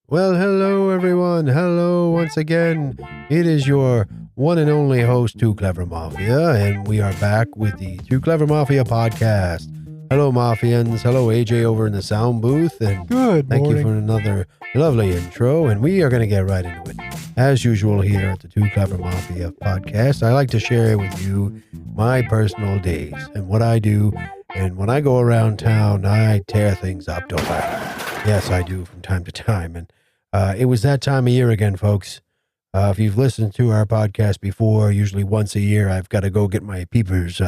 Well, hello everyone. Hello once again. It is your one and only host, Tooclevermafia, and we are back with the Tooclevermafia podcast. Hello, Mafians. Hello, AJ over in the sound booth, and Good thank you morning. for another lovely intro. And we are going to get right into it. As usual, here at the Tooclevermafia podcast, I like to share with you my personal days and what I do. And when I go around town, I tear things up, don't I? Yes, I do from time to time. And it was that time of year again, folks. If you've listened to our podcast before, usually once a year, I've got to go get my peepers,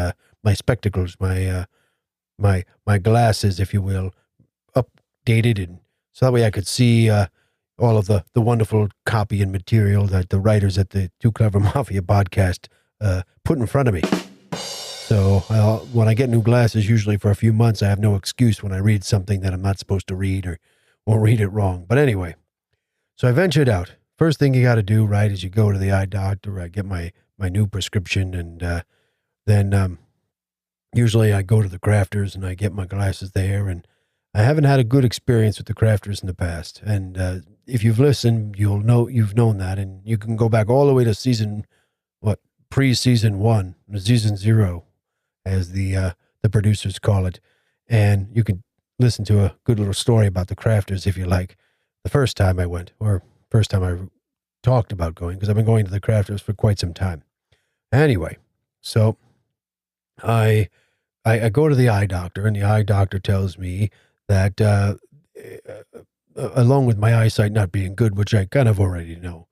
my spectacles, my glasses, if you will, updated, and so that way I could see all of the wonderful copy and material that the writers at the Too Clever Mafia podcast put in front of me. So when I get new glasses, usually for a few months, I have no excuse when I read something that I'm not supposed to read or read it wrong. But anyway, so I ventured out. First thing you got to do, right, is you go to the eye doctor. I get my new prescription, and then usually I go to the Crafters and I get my glasses there. And I haven't had a good experience with the Crafters in the past. And if you've listened, you've known that, and you can go back all the way to pre-season 1, season 0, as the producers call it, and you can listen to a good little story about the Crafters if you like. The first time I went, or first time I talked about going, because I've been going to the Crafters for quite some time. Anyway, so I go to the eye doctor, and the eye doctor tells me that along with my eyesight not being good, which I kind of already know,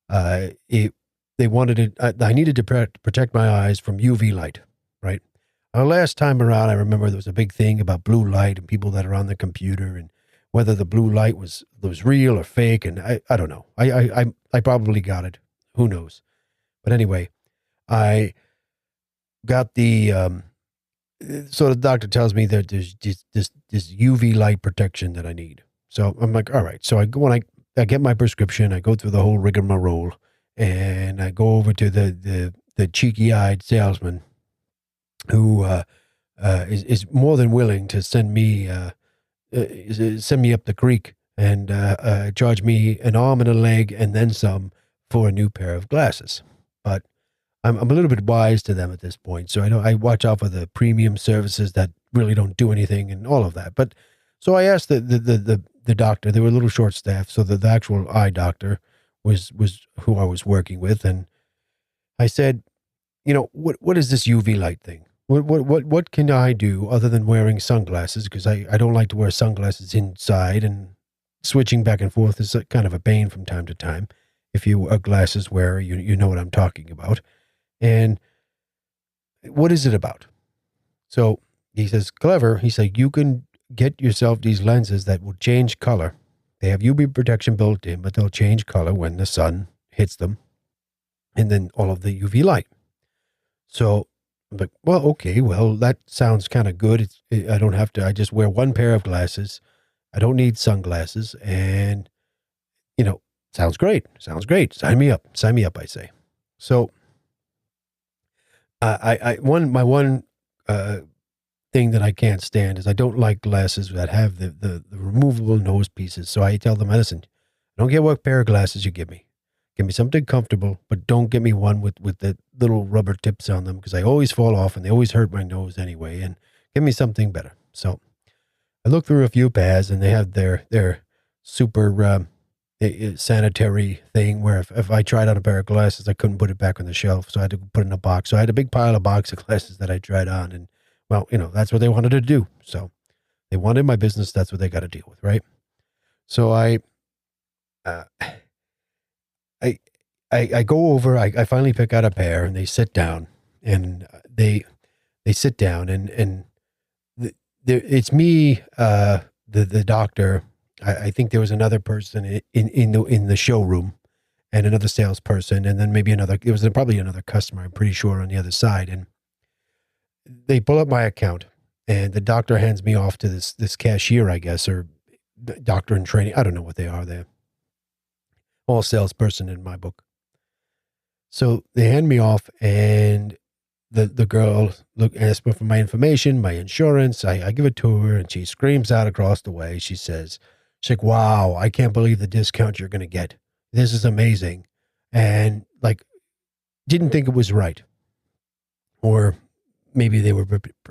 they wanted it. I needed to protect my eyes from UV light, right? Last time around, I remember there was a big thing about blue light and people that are on the computer and whether the blue light was real or fake. And I don't know. I probably got it. Who knows? But anyway, I got the, so the doctor tells me that there's this UV light protection that I need. So I'm like, all right. So when I get my prescription, I go through the whole rigmarole, and I go over to the cheeky-eyed salesman who is more than willing to send me up the creek and charge me an arm and a leg and then some for a new pair of glasses. But I'm a little bit wise to them at this point, so I watch out for the premium services that really don't do anything and all of that. But so I asked the doctor. They were a little short staffed, so the actual eye doctor was who I was working with, and I said, what is this UV light thing? What can I do other than wearing sunglasses? Because I don't like to wear sunglasses inside, and switching back and forth is kind of a pain from time to time. If you are a glasses wearer, you know what I'm talking about. And what is it about? So he says, clever. He said, you can get yourself these lenses that will change color. They have UV protection built in, but they'll change color when the sun hits them, and then all of the UV light. So I'm like, well, okay, well, that sounds kind of good. I don't have to, I just wear one pair of glasses. I don't need sunglasses. And, sounds great. Sounds great. Sign me up, I say. So my one thing that I can't stand is I don't like glasses that have the removable nose pieces. So I tell them, listen, I don't care what pair of glasses you give me. Give me something comfortable, but don't get me one with the little rubber tips on them, because I always fall off and they always hurt my nose anyway. And give me something better. So I looked through a few pairs, and they have their super sanitary thing where if I tried on a pair of glasses, I couldn't put it back on the shelf. So I had to put it in a box. So I had a big pile of box of glasses that I tried on, and well, that's what they wanted to do. So they wanted my business. That's what they got to deal with, right? So I go over, I finally pick out a pair, and they sit down, and they sit down, and it's me, the doctor. I think there was another person in the showroom, and another salesperson, and then maybe it was probably another customer, I'm pretty sure, on the other side. And they pull up my account, and the doctor hands me off to this cashier, I guess, or doctor in training. I don't know what they are. They're all salesperson in my book. So they hand me off, and the girl asks me for my information, my insurance. I give it to her, and she screams out across the way. She says, She's like, wow, I can't believe the discount you're going to get. This is amazing. And like, didn't think it was right. Or maybe they were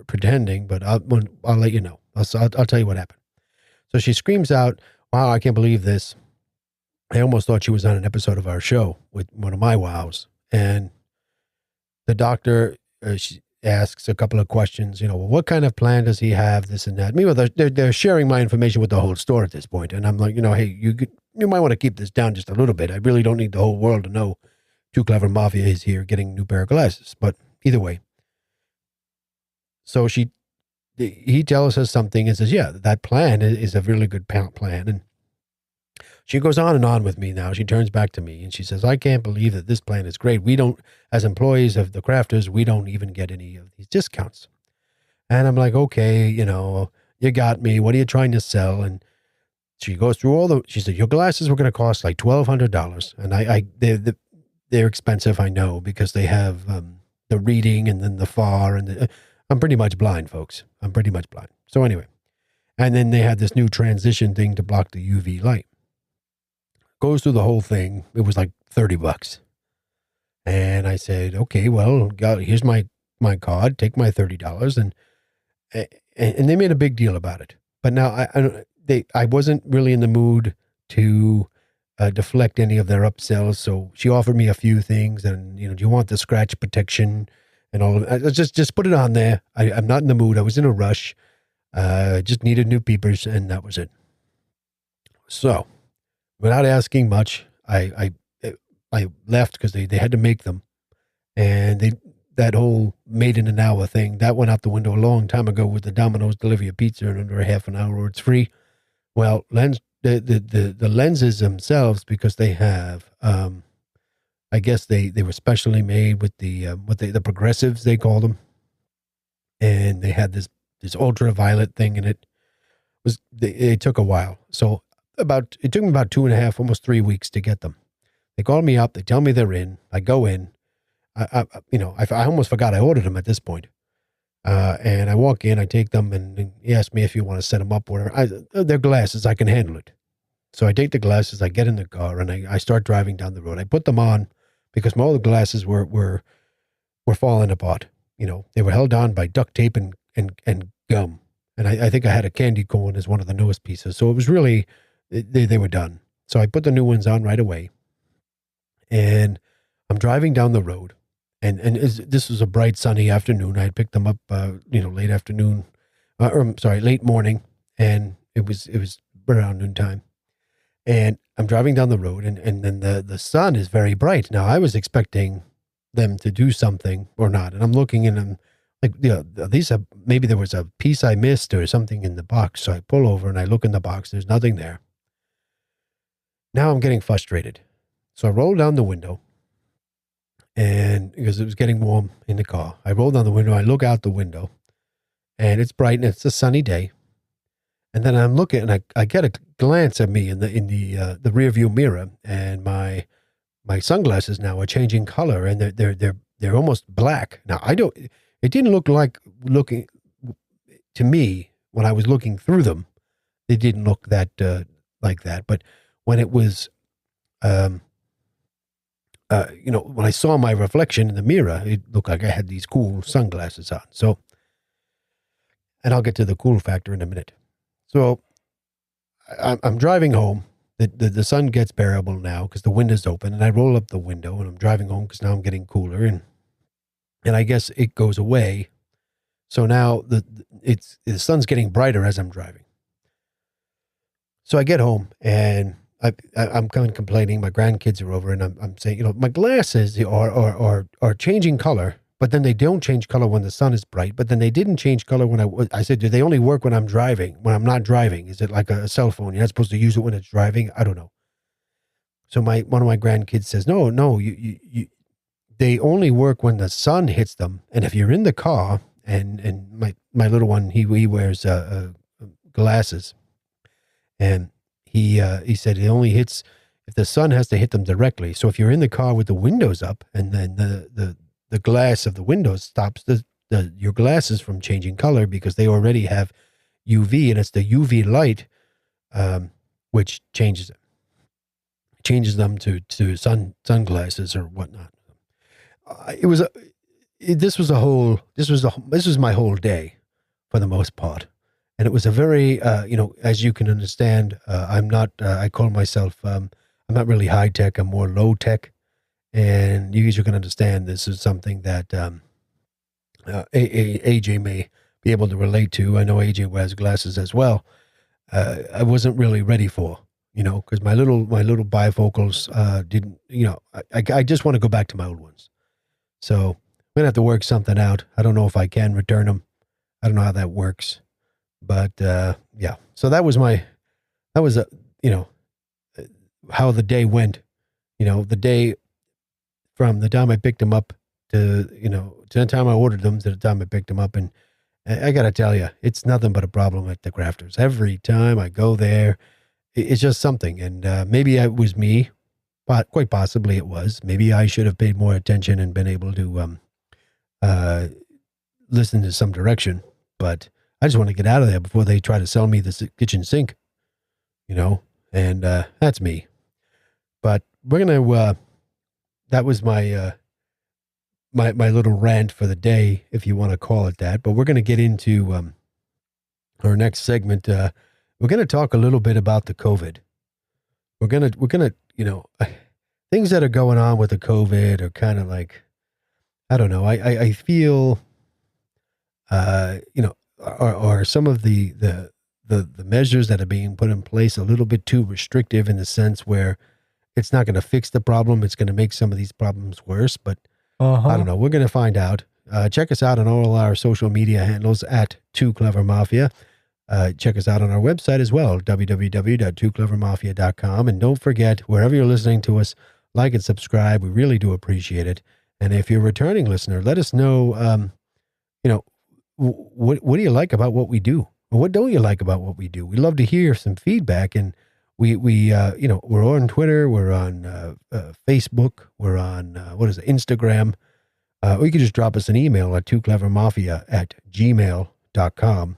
pretending, but I'll let you know. I'll tell you what happened. So she screams out, wow, I can't believe this. I almost thought she was on an episode of our show with one of my wows. And the doctor, she asks a couple of questions, well, what kind of plan does he have, this and that. Meanwhile, they're sharing my information with the whole store at this point. And I'm like, hey, you might want to keep this down just a little bit. I really don't need the whole world to know Tooclevermafia is here getting a new pair of glasses. But either way. So he tells us something and says, yeah, that plan is a really good plan. And she goes on and on with me now. She turns back to me and she says, I can't believe that this plan is great. We don't, as employees of the crafters, we don't even get any of these discounts. And I'm like, okay, you got me. What are you trying to sell? And she goes through she said, your glasses were going to cost like $1,200. And they're expensive, I know, because they have the reading and then the far. And I'm pretty much blind, folks. I'm pretty much blind. So anyway, and then they had this new transition thing to block the UV light. Goes through the whole thing. It was like $30. And I said, okay, well, here's my card. Take my $30. And they made a big deal about it. But now I wasn't really in the mood to deflect any of their upsells. So she offered me a few things. And, do you want the scratch protection and all of it? Just put it on there. I'm not in the mood. I was in a rush. Just needed new peepers. And that was it. So, without asking much, I left because they had to make them. And that whole made in an hour thing, that went out the window a long time ago with the Domino's delivery of pizza in under a half an hour or it's free. Well, the lenses themselves, because they have, I guess they were specially made with the progressives, they call them. And they had this ultraviolet thing in it. It took a while. So it took me about 2.5, almost 3 weeks to get them. They call me up. They tell me they're in. I go in. I almost forgot I ordered them at this point. And I walk in. I take them, and he asked me if you want to set them up. Whatever. They're glasses. I can handle it. So I take the glasses. I get in the car, and I start driving down the road. I put them on because all the glasses were falling apart. They were held on by duct tape and gum. And I think I had a candy corn as one of the newest pieces. So it was really. They were done. So I put the new ones on right away. And I'm driving down the road. And this was a bright, sunny afternoon. I had picked them up, late afternoon. Late morning. And it was around noontime. And I'm driving down the road. And then the sun is very bright. Now, I was expecting them to do something or not. And I'm looking and I'm like, maybe there was a piece I missed or something in the box. So I pull over and I look in the box. There's nothing there. Now I'm getting frustrated. So I roll down the window, and because it was getting warm in the car, I roll down the window. I look out the window, and it's bright and it's a sunny day. And then I'm looking, and I get a glance at me in the rear view mirror, and my sunglasses now are changing color, and they're almost black. Now it didn't look like looking to me when I was looking through them. It didn't look that like that, but when it was, when I saw my reflection in the mirror, it looked like I had these cool sunglasses on. So, and I'll get to the cool factor in a minute. So I'm driving home. The sun gets bearable now because the window's open, and I roll up the window and I'm driving home because now I'm getting cooler, and I guess it goes away. So now the sun's getting brighter as I'm driving. So I get home and I'm kind of complaining. My grandkids are over, and I'm saying, my glasses are changing color, but then they don't change color when the sun is bright. But then they didn't change color when I said, do they only work when I'm driving? When I'm not driving, is it like a cell phone? You're not supposed to use it when it's driving. I don't know. So one of my grandkids says, no, they only work when the sun hits them. And if you're in the car, and my little one, he wears glasses, and he said it only hits if the sun has to hit them directly. So if you're in the car with the windows up, and then the glass of the windows stops your glasses from changing color because they already have UV, and it's the UV light which changes them to sunglasses or whatnot. This was my whole day for the most part. And it was a very, as you can understand, I call myself, I'm not really high tech, I'm more low tech. And you can understand this is something that AJ may be able to relate to. I know AJ wears glasses as well. I wasn't really ready for, because my little bifocals didn't, I just want to go back to my old ones. So I'm going to have to work something out. I don't know if I can return them. I don't know how that works. But yeah, so that was how the day went. The day from the time I picked them up to the time I ordered them to the time I picked them up, and I got to tell you, it's nothing but a problem at the Crafters. Every time I go there, it's just something. And maybe it was me, but quite possibly it was. Maybe I should have paid more attention and been able to listen to some direction. But I just want to get out of there before they try to sell me this kitchen sink, and that's me. But we're going to, that was my little rant for the day, if you want to call it that. But we're going to get into our next segment. We're going to talk a little bit about the COVID. We're going to, things that are going on with the COVID are kind of like, I don't know. I feel, are some of the measures that are being put in place a little bit too restrictive in the sense where it's not going to fix the problem. It's going to make some of these problems worse, but I don't know. We're going to find out. Check us out on all our social media handles at Tooclevermafia. Check us out on our website as well, www.tooclevermafia.com. And don't forget, wherever you're listening to us, like and subscribe. We really do appreciate it. And if you're a returning listener, let us know, what do you like about what we do? Or what don't you like about what we do? We love to hear some feedback. And we're on Twitter, we're on Facebook, we're on, Instagram. Or you can just drop us an email at tooclevermafia@gmail.com.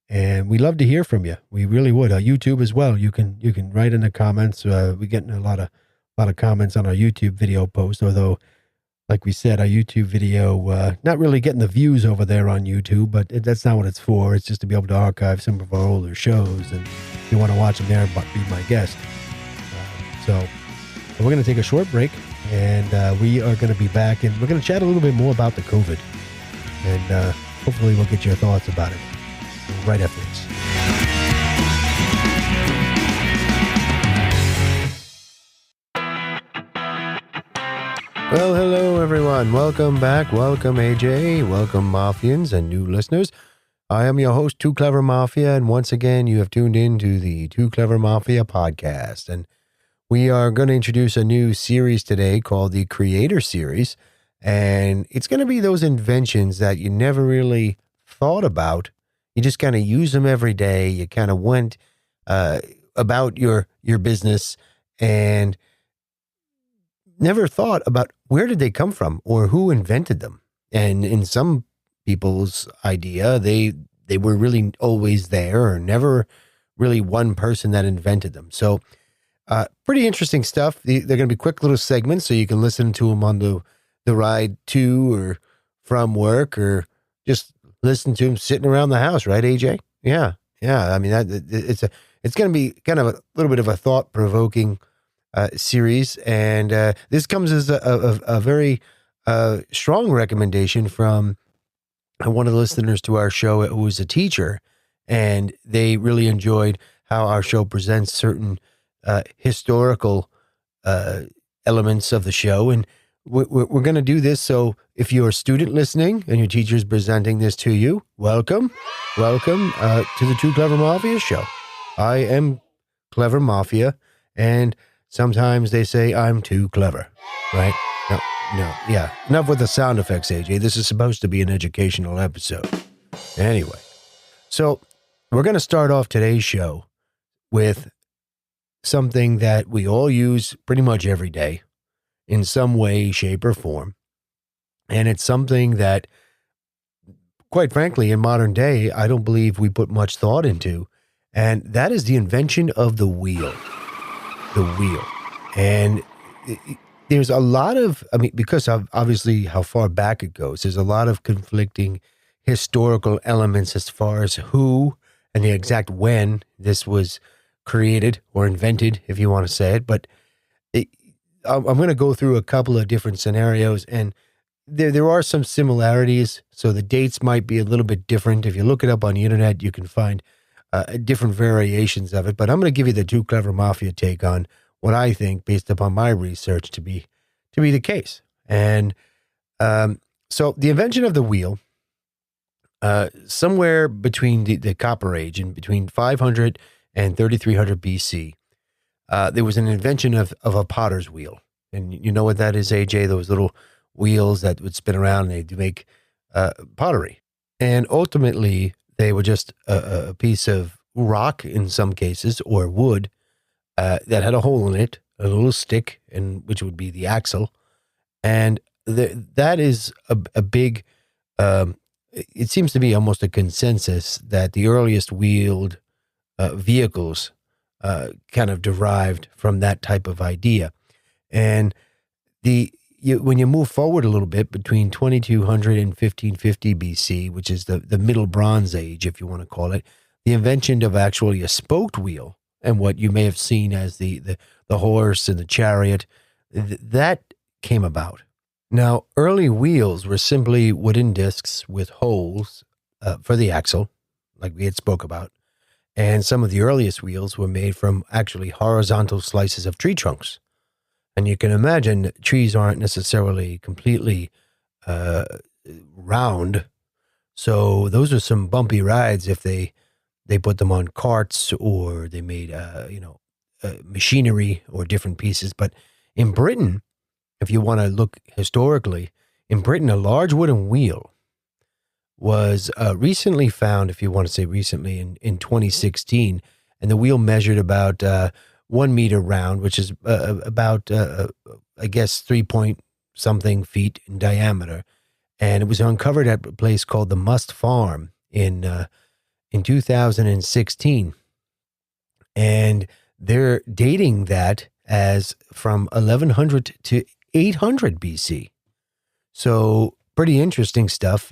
And we love to hear from you. We really would. YouTube as well. You can write in the comments. We're getting a lot of comments on our YouTube video post, although, like we said, our YouTube video, not really getting the views over there on YouTube, but that's not what it's for. It's just to be able to archive some of our older shows. And if you want to watch them there, be my guest. So we're going to take a short break, and we are going to be back, and we're going to chat a little bit more about the COVID. And hopefully we'll get your thoughts about it right after this. Well, hello, everyone. Welcome back. Welcome, AJ. Welcome, Mafians and new listeners. I am your host, Too Clever Mafia, and once again, you have tuned in to the Too Clever Mafia podcast. And we are going to introduce a new series today called the Creator Series. And it's going to be those inventions that you never really thought about. You just kind of use them every day. You kind of went about your business and never thought about where did they come from or who invented them. And in some people's idea, they were really always there, or never really one person that invented them. So pretty interesting stuff. They're going to be quick little segments, so you can listen to them on the ride to or from work, or just listen to them sitting around the house, right, AJ? Yeah. I mean, it's going to be kind of a little bit of a thought-provoking series, and this comes as a very strong recommendation from one of the listeners to our show who was a teacher, and they really enjoyed how our show presents certain historical elements of the show. And we're going to do this. So if you're a student listening and your teacher's presenting this to you, welcome to the Too Clever Mafia show. I am Clever Mafia, and sometimes they say I'm too clever, right? No, yeah. Enough with the sound effects, AJ. This is supposed to be an educational episode. Anyway, so we're going to start off today's show with something that we all use pretty much every day in some way, shape, or form. And it's something that, quite frankly, in modern day, I don't believe we put much thought into. And that is the invention of the wheel. The wheel. And there's a lot of, I mean, because of obviously how far back it goes, there's a lot of conflicting historical elements as far as who and the exact when this was created or invented, if you want to say it. But I'm going to go through a couple of different scenarios, and there are some similarities. So the dates might be a little bit different. If you look it up on the internet, you can find different variations of it. But I'm going to give you the Tooclevermafia take on what I think, based upon my research, to be the case. And so the invention of the wheel, somewhere between the Copper Age and between 500 and 3300 BC, there was an invention of a potter's wheel. And you know what that is, AJ? Those little wheels that would spin around and they'd make pottery. And ultimately, they were just a piece of rock in some cases, or wood, that had a hole in it, a little stick, and which would be the axle. And that is a big, it seems to be almost a consensus that the earliest wheeled vehicles kind of derived from that type of idea. And when you move forward a little bit between 2200 and 1550 BC, which is the Middle Bronze Age, if you want to call it, the invention of actually a spoked wheel, and what you may have seen as the horse and the chariot, that came about. Now, early wheels were simply wooden discs with holes for the axle, like we had spoke about. And some of the earliest wheels were made from actually horizontal slices of tree trunks. And you can imagine trees aren't necessarily completely round. So those are some bumpy rides if they put them on carts, or they made, machinery or different pieces. But in Britain, if you want to look historically, in Britain, a large wooden wheel was recently found, if you want to say recently, in 2016. And the wheel measured about 1 meter round, which is about, I guess, 3-point-something feet in diameter. And it was uncovered at a place called the Must Farm in 2016. And they're dating that as from 1100 to 800 BC. So pretty interesting stuff.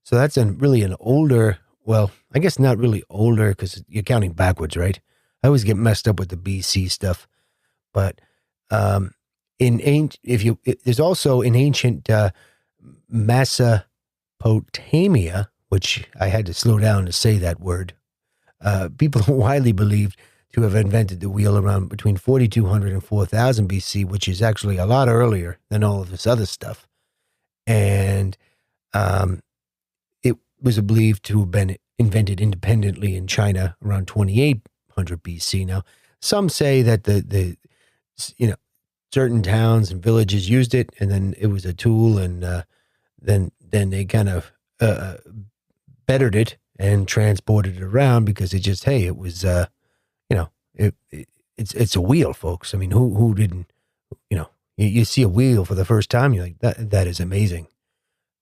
So that's really an older, well, I guess not really older because you're counting backwards, right? I always get messed up with the BC stuff. But there's also in ancient Mesopotamia, which I had to slow down to say that word, people are widely believed to have invented the wheel around between 4200 and 4000 BC, which is actually a lot earlier than all of this other stuff. And it was believed to have been invented independently in China around 2800 BC. Now, some say that the certain towns and villages used it, and then it was a tool, and then they kind of bettered it and transported it around because it just, hey, it was, it's a wheel, folks. I mean, who didn't, you see a wheel for the first time, you're like, that is amazing.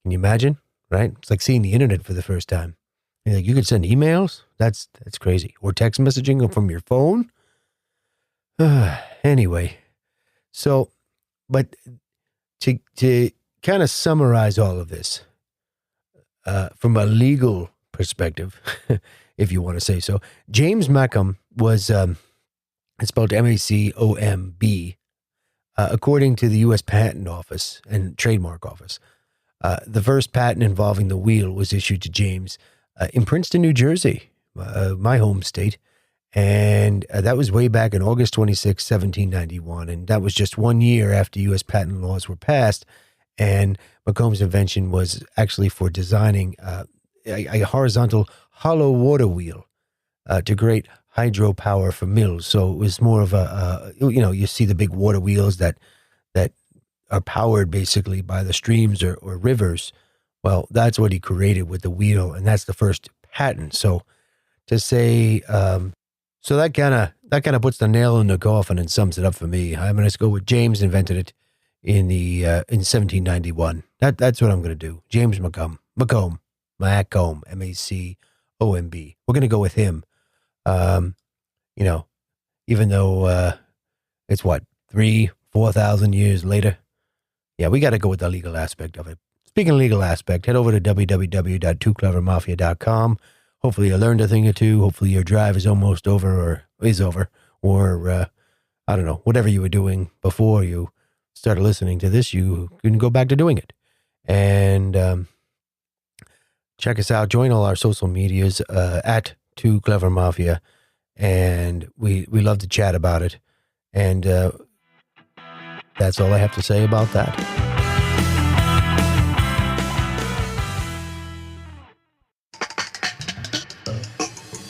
Can you imagine? Right? It's like seeing the internet for the first time. You're like, you could send emails? That's crazy. Or text messaging from your phone? Anyway, so, but to kind of summarize all of this, from a legal perspective, if you want to say so, James Macomb was, it's spelled M-A-C-O-M-B, according to the U.S. Patent Office and Trademark Office. The first patent involving the wheel was issued to James in Princeton, New Jersey, my home state. And that was way back in August 26, 1791. And that was just 1 year after U.S. patent laws were passed. And Macomb's invention was actually for designing a horizontal hollow water wheel to create hydropower for mills. So it was more of you see the big water wheels that are powered basically by the streams or rivers. Well, that's what he created with the wheel, and that's the first patent. So to say, so that kind of puts the nail in the coffin and sums it up for me. I'm going to go with James invented it in 1791. That's what I'm going to do. James Macomb, M-A-C-O-M-B. We're going to go with him You know, even though it's what, 4,000 years later. Yeah, we got to go with the legal aspect of it. Speaking of legal aspect, head over to www.tooclevermafia.com. Hopefully you learned a thing or two. Hopefully your drive is almost over or is over. Or, I don't know, whatever you were doing before you started listening to this, you can go back to doing it. And check us out. Join all our social medias at Tooclevermafia. And we love to chat about it. And that's all I have to say about that.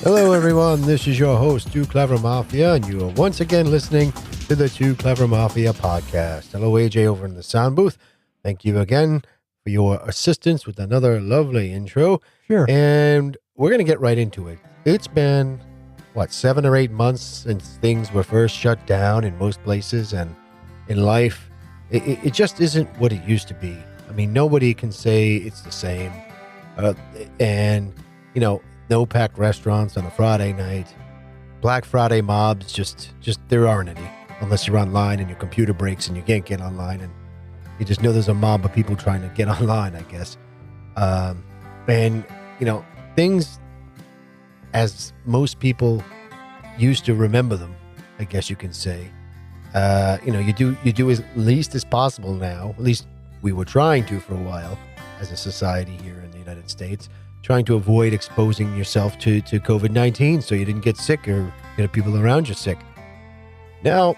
Hello, everyone. This is your host, Tooclevermafia, and you are once again listening to the Tooclevermafia podcast. Hello, AJ, over in the sound booth. Thank you again for your assistance with another lovely intro. Sure. And we're going to get right into it. It's been, 7 or 8 months since things were first shut down in most places, and in life, it just isn't what it used to be. I mean, nobody can say it's the same. And, no packed restaurants on a Friday night. Black Friday mobs, just there aren't any. Unless you're online and your computer breaks and you can't get online. And you just know there's a mob of people trying to get online, I guess. And, things as most people used to remember them, I guess you can say. You do as least as possible now. At least we were trying to for a while as a society here in the United States, trying to avoid exposing yourself to COVID-19 so you didn't get sick or get people around you sick. Now,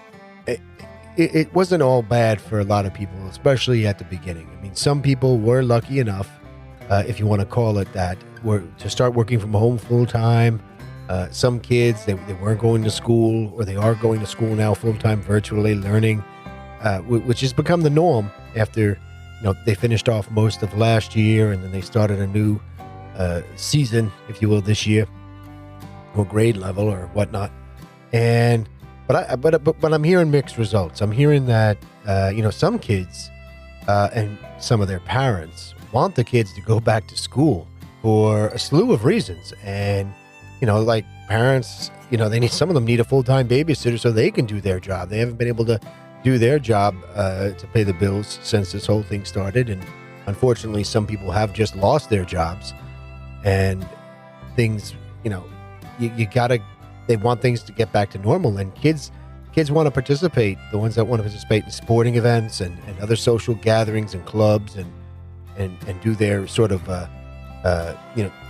it wasn't all bad for a lot of people, especially at the beginning. I mean, some people were lucky enough, if you want to call it that, to start working from home full time. Some kids, they weren't going to school, or they are going to school now full-time virtually learning, which has become the norm after, they finished off most of last year and then they started a new season, if you will, this year, or grade level or whatnot. But I'm hearing mixed results. I'm hearing that, some kids and some of their parents want the kids to go back to school for a slew of reasons. And like parents, some of them need a full-time babysitter so they can do their job. They haven't been able to do their job to pay the bills since this whole thing started. And unfortunately, some people have just lost their jobs and things, they want things to get back to normal. And kids want to participate, the ones that want to participate in sporting events and other social gatherings and clubs and do their sort of,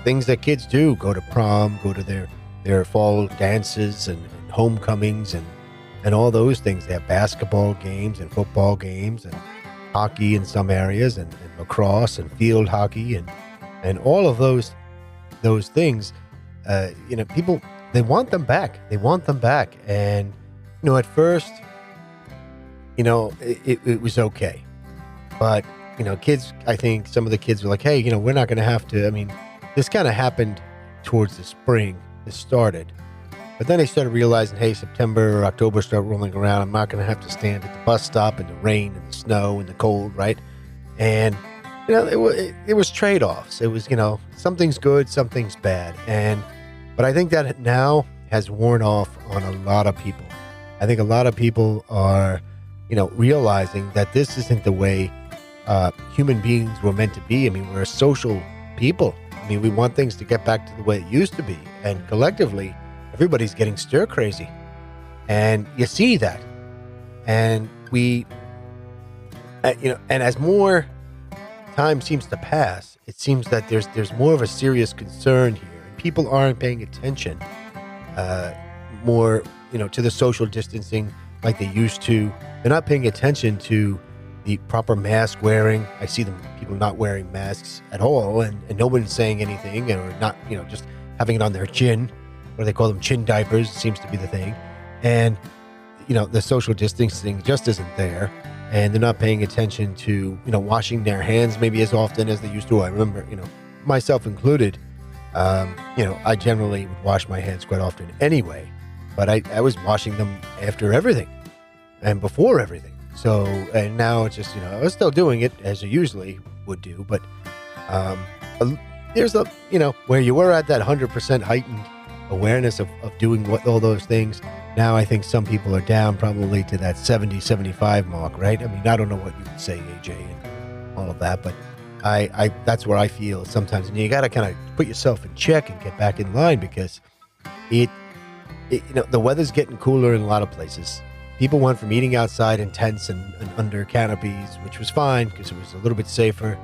things that kids do, go to prom, go to their fall dances and homecomings and all those things. They have basketball games and football games and hockey in some areas and lacrosse and field hockey and all of those things. People, they want them back. They want them back. And, at first, it was okay. But, kids, I think some of the kids were like, hey, we're not going to have to. I mean, this kind of happened towards the spring. This started. But then they started realizing, hey, September or October start rolling around. I'm not going to have to stand at the bus stop in the rain and the snow and the cold, right? And, it was trade-offs. It was, something's good, something's bad. But I think that now has worn off on a lot of people. I think a lot of people are, realizing that this isn't the way human beings were meant to be. I mean, we're social people. I mean, we want things to get back to the way it used to be. And collectively, everybody's getting stir crazy. And you see that. And and as more time seems to pass, it seems that there's more of a serious concern here. And people aren't paying attention more, to the social distancing like they used to. They're not paying attention to the proper mask wearing. I see people not wearing masks at all, and no one's saying anything, or not, just having it on their chin. What do they call them? Chin diapers seems to be the thing. And, the social distancing just isn't there. And they're not paying attention to, washing their hands maybe as often as they used to. I remember, myself included, I generally would wash my hands quite often anyway. But I was washing them after everything and before everything. So, and now it's just, I was still doing it as I usually would do. But there's where you were at that 100% heightened awareness of doing all those things. Now I think some people are down probably to that 70, 75 mark, right? I mean, I don't know what you would say, AJ, and all of that, but I that's where I feel sometimes. And you got to kind of put yourself in check and get back in line, because the weather's getting cooler in a lot of places. People went from eating outside in tents and under canopies, which was fine because it was a little bit safer.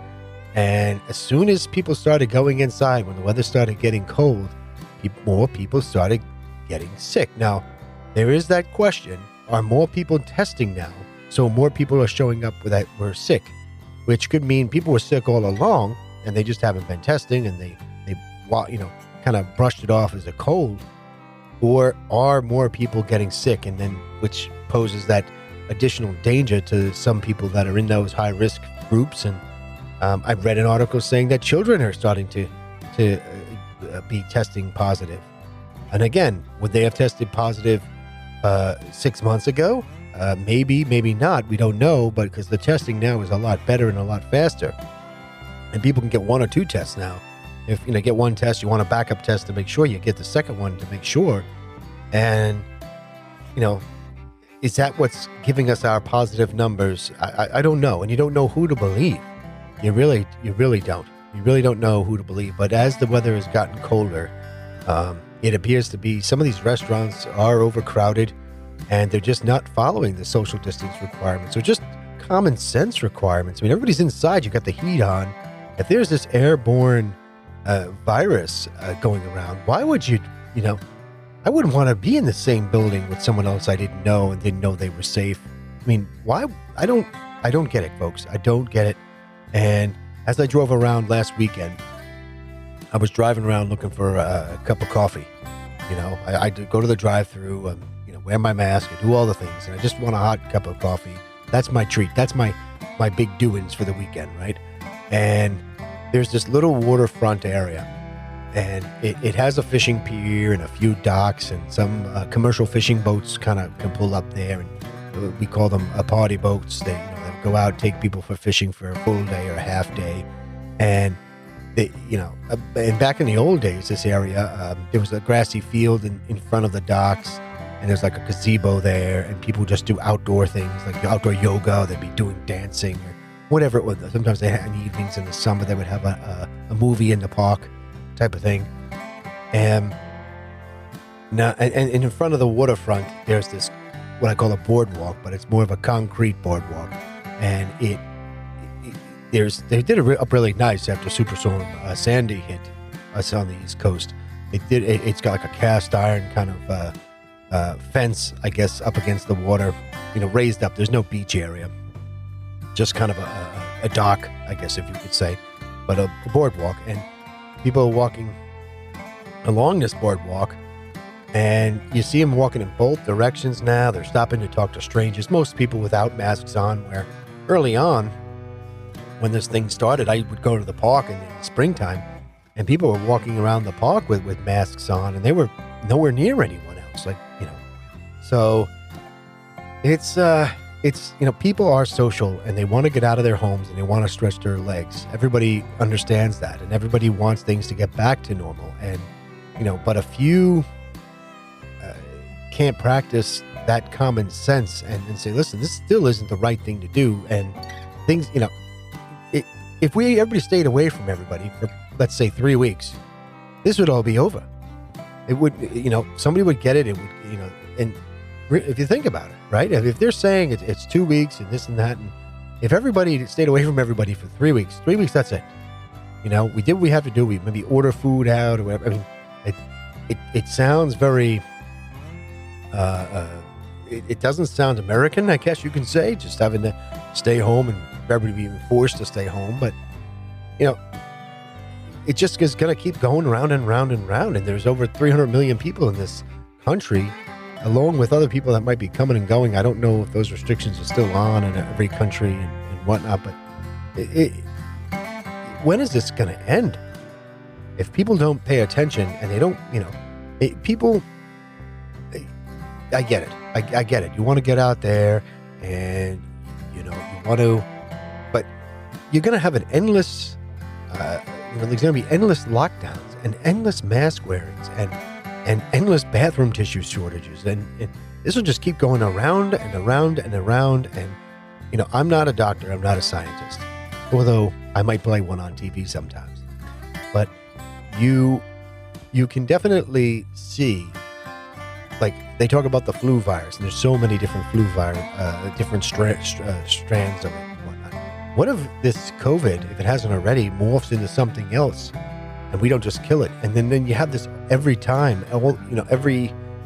And as soon as people started going inside, when the weather started getting cold, more people started getting sick. Now, there is that question, are more people testing now? So more people are showing up that were sick, which could mean people were sick all along and they just haven't been testing, and they kind of brushed it off as a cold. Or are more people getting sick, and then which poses that additional danger to some people that are in those high risk groups. And I've read an article saying that children are starting to be testing positive. And again, would they have tested positive 6 months ago? Maybe not. We don't know, but because the testing now is a lot better and a lot faster, and people can get 1 or 2 tests now. If get one test, you want a backup test to make sure, you get the second one to make sure. And is that what's giving us our positive numbers? I don't know. And you don't know who to believe. You really don't. You really don't know who to believe. But as the weather has gotten colder, it appears to be some of these restaurants are overcrowded, and they're just not following the social distance requirements, or just common sense requirements. I mean, everybody's inside. You got the heat on. If there's this airborne virus going around, why would you, I wouldn't want to be in the same building with someone else I didn't know and didn't know they were safe. I mean, why? I don't get it, folks. I don't get it. And as I drove around last weekend, I was driving around looking for a cup of coffee. I go to the drive-through, wear my mask and do all the things, and I just want a hot cup of coffee. That's my treat. That's my big doings for the weekend, right? And there's this little waterfront area, and it has a fishing pier and a few docks, and some commercial fishing boats kind of can pull up there, and we call them party boats. They go out, take people for fishing for a full day or a half day. And and back in the old days, this area, there was a grassy field in front of the docks, and there's like a gazebo there, and people just do outdoor things like outdoor yoga. They'd be doing dancing or whatever it was. Sometimes they had, in evenings in the summer, they would have a movie in the park type of thing. And now, and in front of the waterfront, there's this, what I call a boardwalk, but it's more of a concrete boardwalk. And they did it up really nice after Superstorm Sandy hit us on the East Coast. It's got like a cast iron kind of fence, I guess, up against the water, raised up. There's no beach area, just kind of a dock, I guess, if you could say, but a boardwalk. And people are walking along this boardwalk, and you see them walking in both directions now. They're stopping to talk to strangers, most people without masks on, where early on, when this thing started, I would go to the park in the springtime, and people were walking around the park with masks on, and they were nowhere near anyone else. So it's people are social, and they want to get out of their homes, and they want to stretch their legs. Everybody understands that, and everybody wants things to get back to normal. And but a few can't practice that common sense and say, listen, this still isn't the right thing to do. And things, if everybody stayed away from everybody for, let's say, 3 weeks, this would all be over. It would, somebody would get it. It would, and if you think about it, right? If they're saying it's 2 weeks and this and that, and if everybody stayed away from everybody for 3 weeks, that's it. We did what we have to do. We maybe order food out or whatever. I mean, it sounds very, it doesn't sound American, I guess you can say, just having to stay home and everybody being forced to stay home. But, it just is going to keep going round and round and round. And there's over 300 million people in this country, along with other people that might be coming and going. I don't know if those restrictions are still on in every country and whatnot, but when is this going to end? If people don't pay attention and they don't, people, I get it. I get it. You want to get out there and, you want to, but you're going to have an endless, there's going to be endless lockdowns and endless mask wearings. And and endless bathroom tissue shortages. And this will just keep going around and around and around. And, I'm not a doctor. I'm not a scientist, although I might play one on TV sometimes. But you can definitely see, like, they talk about the flu virus, and there's so many different flu virus, different strands of it and whatnot. What if this COVID, if it hasn't already, morphs into something else, and we don't just kill it? And then you have this every time,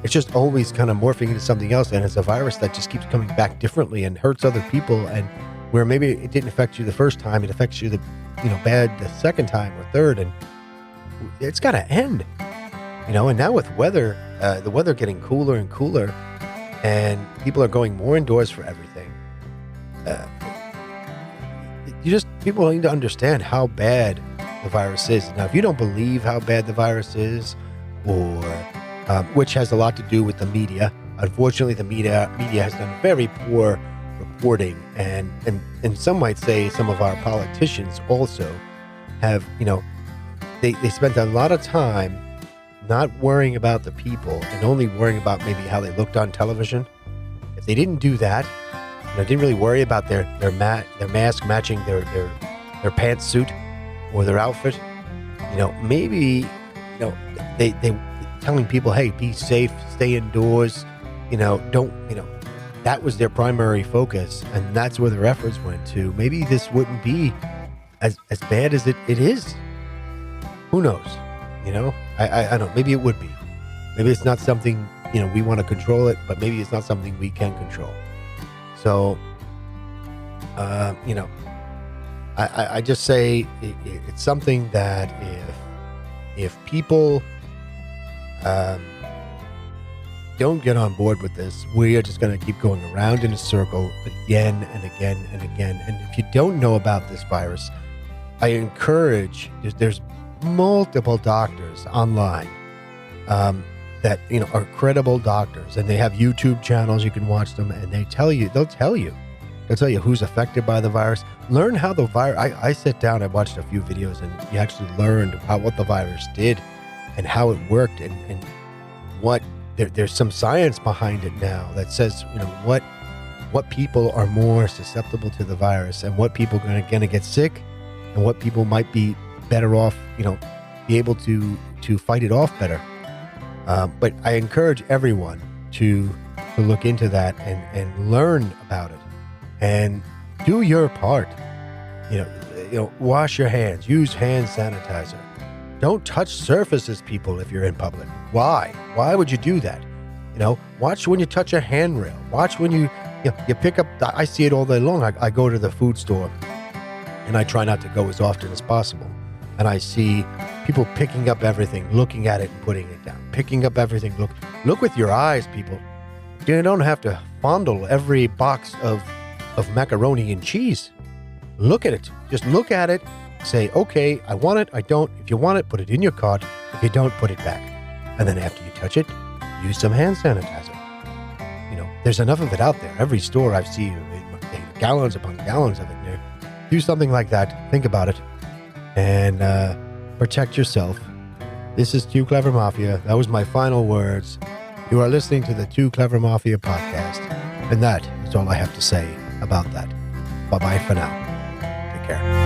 it's just always kind of morphing into something else, and it's a virus that just keeps coming back differently and hurts other people, and where maybe it didn't affect you the first time, it affects you bad the second time or third, and it's got to end. And now with weather, the weather getting cooler and cooler, and people are going more indoors for everything. People need to understand how bad the virus is. Now, if you don't believe how bad the virus is, or which has a lot to do with the media, unfortunately, the media has done very poor reporting, and some might say some of our politicians also have, they spent a lot of time not worrying about the people and only worrying about maybe how they looked on television. If they didn't do that, didn't really worry about their mask matching their pantsuit or their outfit, maybe they telling people, hey, be safe, stay indoors, that was their primary focus, and that's where their efforts went to. Maybe this wouldn't be as bad as it is. Who knows? I don't know. Maybe it would be. Maybe it's not something, we want to control it, but maybe it's not something we can control. So, I just say it's something that if people don't get on board with this, we are just going to keep going around in a circle again and again and again. And if you don't know about this virus, I encourage, there's multiple doctors online that are credible doctors, and they have YouTube channels. You can watch them, and they'll tell you who's affected by the virus. Learn how the virus. I sat down, I watched a few videos, and you actually learned what the virus did and how it worked, and what there's some science behind it now that says what people are more susceptible to the virus, and what people are going to get sick, and what people might be better off, be able to fight it off better. But I encourage everyone to look into that and learn about it, and do your part. Wash your hands, use hand sanitizer. Don't touch surfaces, people, if you're in public. Why? Why would you do that? Watch when you touch a handrail. Watch when you pick up. I see it all day long. I go to the food store, and I try not to go as often as possible. And I see people picking up everything, looking at it and putting it down. Picking up everything. Look with your eyes, people. You don't have to fondle every box of macaroni and cheese. Look at it. Just look at it. Say, okay, I want it, I don't. If you want it, put it in your cart. If you don't, put it back. And then after you touch it, use some hand sanitizer. There's enough of it out there. Every store I've seen, gallons upon gallons of it there. Do something like that. Think about it. And protect yourself. This is Tooclevermafia. That was my final words. You are listening to the Tooclevermafia podcast. And that is all I have to say about that. Bye-bye for now. Take care.